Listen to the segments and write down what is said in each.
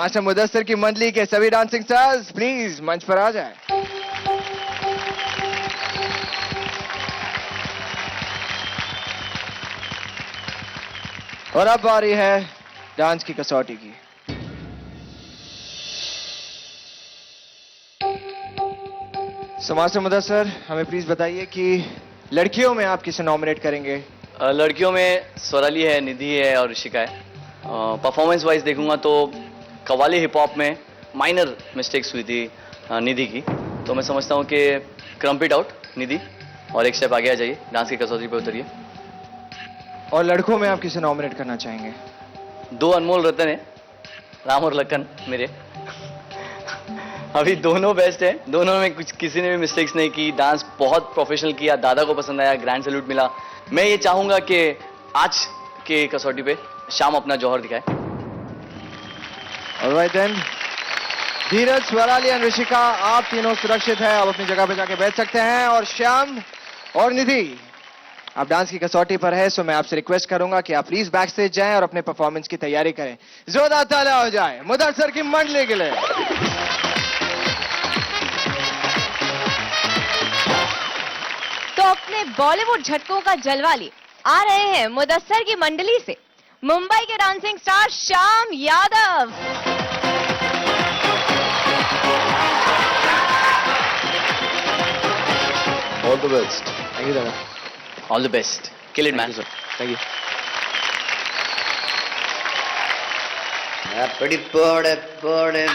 Master Mudassir की मंडली के सभी डांसिंग स्टार्स प्लीज मंच पर आ जाएं। और अब बारी है डांस की कसौटी की। मास्टर मुदस्सिर, हमें प्लीज बताइए कि लड़कियों में आप किसे नॉमिनेट करेंगे? लड़कियों में स्वराली है, निधि है और ऋषिका है। परफॉर्मेंस वाइज देखूंगा तो कव्वाली हिप हॉप में माइनर मिस्टेक्स हुई थी निधि की, तो मैं समझता हूं कि क्रम्प इट आउट निधि और एक स्टेप आगे आ जाइए, डांस की कसौटी पे उतरिए। और लड़कों में आप किसे नॉमिनेट करना चाहेंगे? दो अनमोल रतन है, राम और लखन मेरे। अभी दोनों बेस्ट है, दोनों में कुछ किसी ने भी मिस्टेक्स नहीं की, डांस बहुत प्रोफेशनल किया, दादा को पसंद आया, ग्रैंड सैल्यूट मिला। मैं ये चाहूंगा कि आज के कसौटी पे शाम अपना जौहर दिखाए। ऑलराइट देन, धीरज, स्वराली और ऋषिका, आप तीनों सुरक्षित हैं, आप अपनी जगह पे जाके बैठ सकते हैं। और श्याम और निधि, आप डांस की कसौटी पर है, सो मैं आपसे रिक्वेस्ट करूंगा कि आप प्लीज बैक स्टेज जाएं और अपने परफॉर्मेंस की तैयारी करें। जोरदार तालियां हो जाए मुदस्सिर की मंडली के लिए। तो अपने बॉलीवुड झटकों का जलवा लिए आ रहे हैं मुदस्सिर की मंडली से मुंबई के dancing star Shyam Yadav. All the best. Thank you दादा। All the best, kill it man. Thank you. बड़ी बड़े बड़े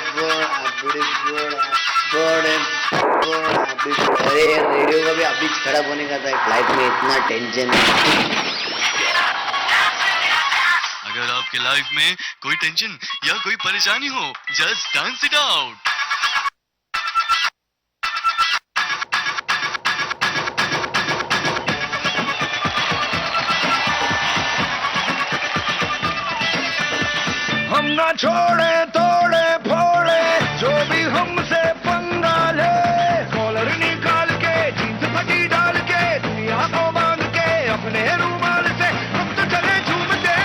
अरे रेडियो का भी अभी खराब होने का था, लाइफ में इतना टेंशन। अगर आपके लाइफ में कोई टेंशन या कोई परेशानी हो, जस्ट डांस इट आउट। हम ना छोड़े तोड़े फोड़े जो भी हमसे पंगा ले, कॉलर निकाल के जींस फटी डाल के दुनिया को बांध के अपने रूमाल से हम तो चले झूमते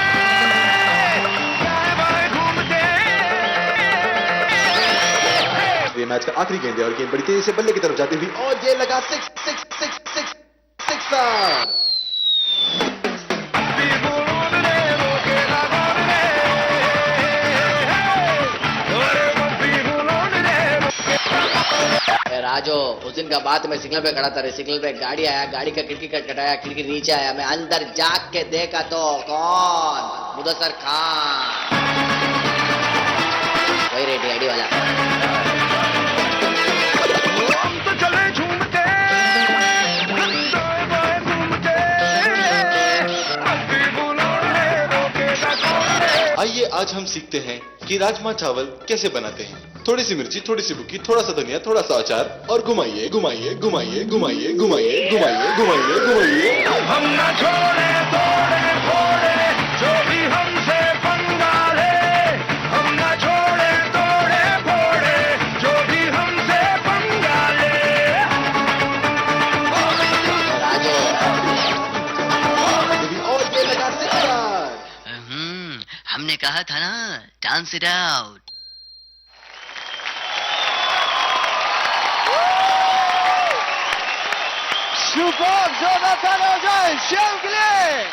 दाएं बाएं घूमते। ये मैच का आखिरी गेंद है और गेंद बड़ी तेजी से बल्ले की तरफ जाती हुई और ये लगा सिक्स। राजो, उस दिन का बात मैं सिग्नल पे खड़ा था, सिग्नल पे गाड़ी आया, गाड़ी का खिड़की कटाया, खिड़की नीचे आया, मैं अंदर जाग के देखा तो कौन? मुदस्सिर खान, वही रेडी आईडी वाला। हम तो चले झूमते दाएं बाएं घूमते, अभी बुलाने रोकेगा कौन? आइए आज हम सीखते हैं कि राजमा चावल कैसे बनाते हैं। थोड़ी सी मिर्ची, थोड़ी सी बुकी, थोड़ा सा धनिया, थोड़ा सा अचार और घुमाइए घुमाइए घुमाइए घुमाइए घुमाइए घुमाइए घुमाइए घुमाइए। हम ना छोड़े तोड़े फोड़े जो भी हमसे पंगा ले, हम ना छोड़े तोड़े फोड़े जो भी हमसे पंगा ले। राजो, और ये लगा सिक्स। हमने कहा था ना, डांस इट आउट। सुपर, जोरदार तालियां हो जाए श्याम के लिए।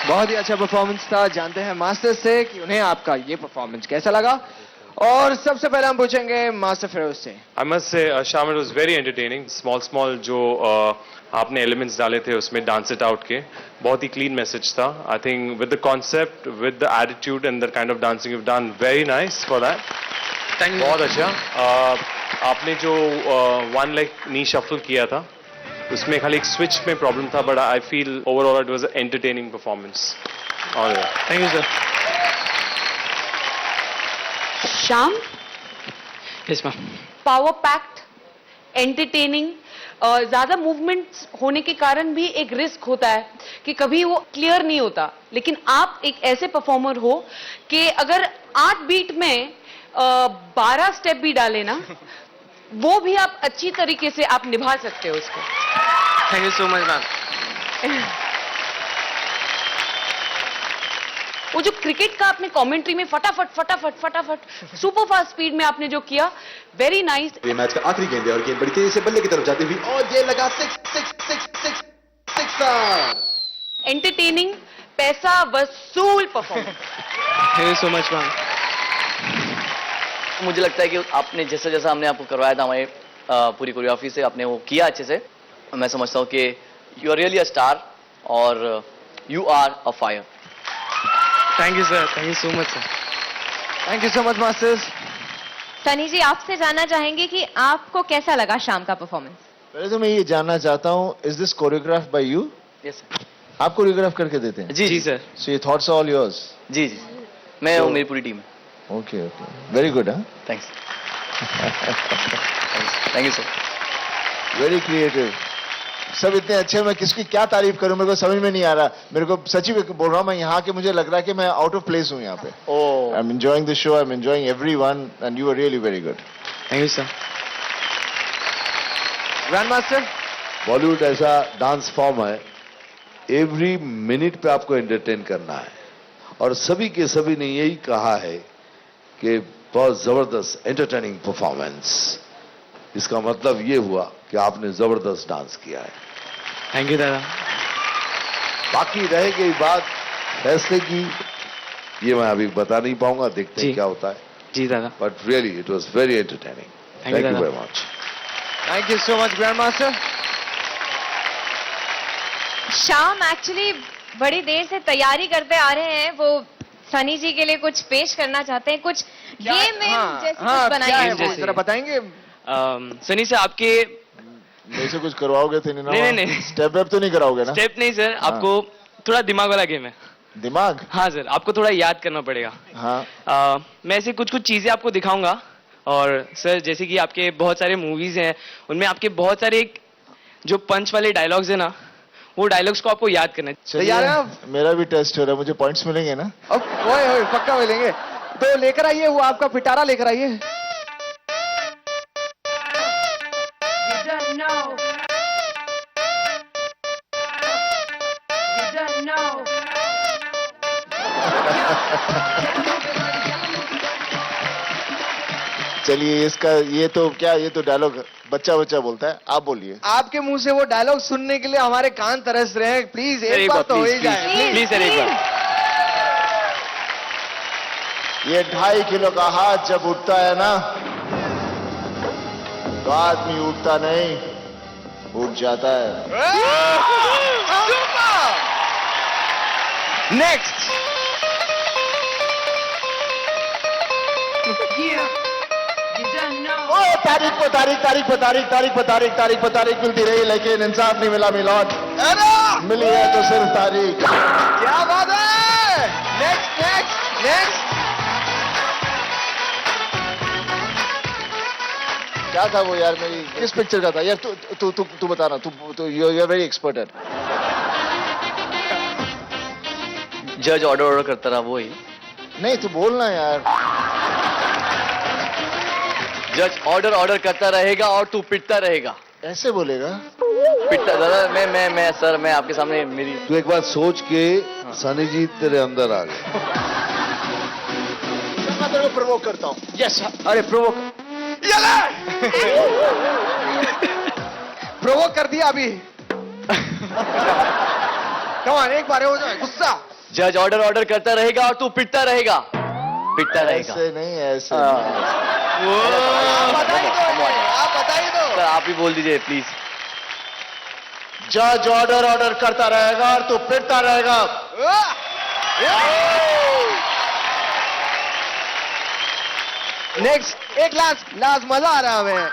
बहुत ही अच्छा परफॉर्मेंस था। जानते हैं मास्टर से कि उन्हें आपका ये परफॉर्मेंस कैसा लगा। और सबसे पहले हम पूछेंगे मास्टर फिरोज से। I must say, Sham, it was very entertaining. Small जो आपने एलिमेंट्स डाले थे उसमें डांस इट आउट के, बहुत ही क्लीन मैसेज था। I think with the concept, with the attitude and the kind of dancing you done very nice for that. Thank you. बहुत अच्छा। आपने जो वन लेग नी शफल किया था उसमें खाली एक स्विच में प्रॉब्लम था, but I feel overall it was an entertaining performance. Thank you sir. Shyam, yes ma'am. Power packed, entertaining, ज्यादा मूवमेंट्स होने के कारण भी एक रिस्क होता है कि कभी वो क्लियर नहीं होता, लेकिन आप एक ऐसे परफॉर्मर हो कि अगर 8 बीट में 12 स्टेप भी डाले ना, वो भी आप अच्छी तरीके से आप निभा सकते हो उसको। Thank you so much ma'am. वो जो क्रिकेट का आपने कमेंट्री में फटाफट फटाफट फटाफट सुपर फास्ट स्पीड में आपने जो किया, वेरी नाइस। ये मैच का आखिरी गेंद है और गेंद बड़ी तेजी से बल्ले की तरफ जाती हुई और ये लगा सिक्सर। एंटरटेनिंग, पैसा वसूल performance. Thank you so much ma'am. मुझे लगता है कि आपने जैसा जैसा हमने आपको करवाया था हमारे पूरी कोरियोग्राफी से आपने वो किया अच्छे से। मैं समझता हूँ कि you are really a star और you are a fire. Thank you sir, thank you so much sir. Thank you so much masters. Sunny ji, आपसे जानना चाहेंगे कि आपको कैसा लगा शाम का परफॉर्मेंस? पहले तो मैं ये जानना चाहता हूँ, is this choreograph by you? Yes sir. आप कोरियोग्राफ करके देते हैं? जी सर। सो ये थॉट्स ऑल योर्स? जी जी, मैं हूँ, मेरी पूरी टीम है। Okay okay, very good. हाँ, thanks. Thank you sir. Very creative. सब इतने अच्छे, मैं किसकी क्या तारीफ करूं, मेरे को समझ में नहीं आ रहा। मेरे को सच्ची में बोल रहा हूं, मैं यहाँ के मुझे लग रहा है कि मैं आउट ऑफ प्लेस हूँ यहाँ पे। I am enjoying the show, I am enjoying everyone and you are really very good. Thank you sir. Grand master, Bollywood ऐसा डांस फॉर्म है, एवरी मिनट पे आपको एंटरटेन करना है और सभी के सभी ने यही कहा है कि बहुत जबरदस्त एंटरटेनिंग परफॉर्मेंस। इसका मतलब ये हुआ कि आपने जबरदस्त डांस किया है। थैंक यू दादा। बाकी रह गई बात फैसले की, ये मैं अभी बता नहीं पाऊंगा, देखते हैं क्या होता है। जी दादा। But really it was very entertaining. Thank you very much. Thank you so much grand master. शाम एक्चुअली बड़ी देर से तैयारी करते आ रहे हैं, वो सनी जी के लिए कुछ पेश करना चाहते हैं, कुछ गेम में जैसे कुछ बनाइए। जरा बताएंगे सनी से आपके मेरे से कुछ करवाओगे थे? नहीं। स्टेप वेप तो नहीं कराओगे ना? स्टेप नहीं सर, आपको थोड़ा दिमाग वाला गेम है। दिमाग? हाँ सर, आपको थोड़ा याद करना पड़ेगा। हाँ। मैं ऐसे कुछ चीजें आपको दिखाऊंगा और सर जैसे कि आपके बहुत सारे मूवीज हैं, उनमें आपके बहुत सारे जो पंच वाले डायलॉग्स है ना, वो डायलॉग्स को आपको याद करना है। तैयार हैं आप? मेरा भी टेस्ट हो रहा है, मुझे पॉइंट्स मिलेंगे ना? अब ओए पक्का मिलेंगे। तो लेकर आइए वो आपका पिटारा लेकर आइए। चलिए, इसका ये तो क्या, ये तो डायलॉग बच्चा बच्चा बोलता है, आप बोलिए। आपके मुंह से वो डायलॉग सुनने के लिए हमारे कान तरस रहे हैं। प्लीज एक बार तो हो ही जाए। प्लीज सर, एक बार। ये 2.5 किलो का हाथ जब उठता है ना, तो आदमी उठता नहीं, उठ जाता है। नेक्स्ट। तारीख पे तारीख, तारीख पे तारीख, तारीख पे तारीख, तारीख पे तारीख मिलती रही, लेकिन इंसाफ नहीं मिला मिलौट। मिली है तो सिर्फ तारीख। क्या बात है। Next next next. क्या था वो यार, मेरी किस पिक्चर का था यार? तू बताना, तू यू आर वेरी एक्सपर्ट है। जज ऑर्डर करता रहा, वो ही। नहीं, तू बोलना यार। जज ऑर्डर करता रहेगा और तू पिटता रहेगा। ऐसे बोलेगा? पिटता दादा, मैं सर, मैं आपके सामने मेरी। तू एक बात सोच के सनी जी तेरे अंदर आ गए। मैं तेरे को प्रवोक करता हूँ। यस। अरे प्रोवोक प्रोवोक कर दिया अभी। कमान, एक बार हो जाए गुस्सा। जज ऑर्डर करता रहेगा और तू पिटता रहेगा। पिटता रहेगा। ऐसे नहीं, ऐसे आप बताइए तो। सर आप ही बोल दीजिए प्लीज। जज ऑर्डर करता रहेगा और तू पिटता रहेगा। नेक्स्ट, एक लास्ट मजा आ रहा है हमें।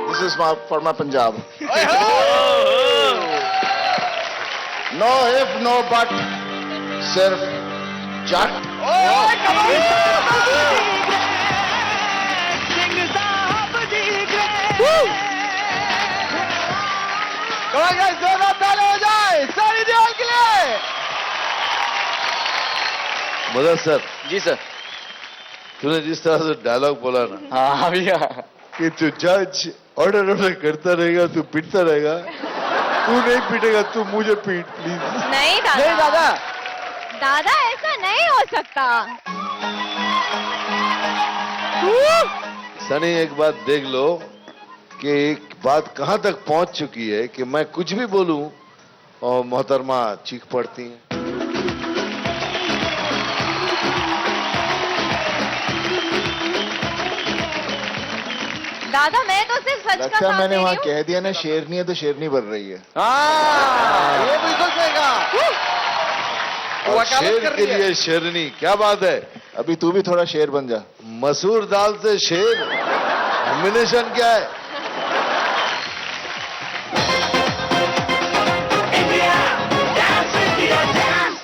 This is for my Punjab. No if no but, सिर्फ जट। जोरदार ताली हो जाए सारी दीवार के लिए। Mother sir. जी सर। तूने जिस तरह से डायलॉग बोला ना, हाँ भैया, कि तू जज ऑर्डर ऑर्डर करता रहेगा, तू पीटता रहेगा। तू नहीं पीटेगा, तू मुझे पीट प्लीज। नहीं दादा, नहीं दादा, दादा ऐसा नहीं हो सकता। सनी एक बात देख लो कि एक बात कहां तक पहुंच चुकी है कि मैं कुछ भी बोलूं और मोहतरमा चीख पड़ती हैं। दादा मैं तो सिर्फ सच का लगता साथ है मैंने दे वहां रही हूँ। कह दिया ना शेरनी है तो शेरनी बन रही है। हाँ, ये बिल्कुल सही कहा। और वकालत शेर कर के रही है। लिए शेरनी, क्या बात है। अभी तू भी थोड़ा शेर बन जा। मसूर दाल से शेर, कॉम्बिनेशन क्या है।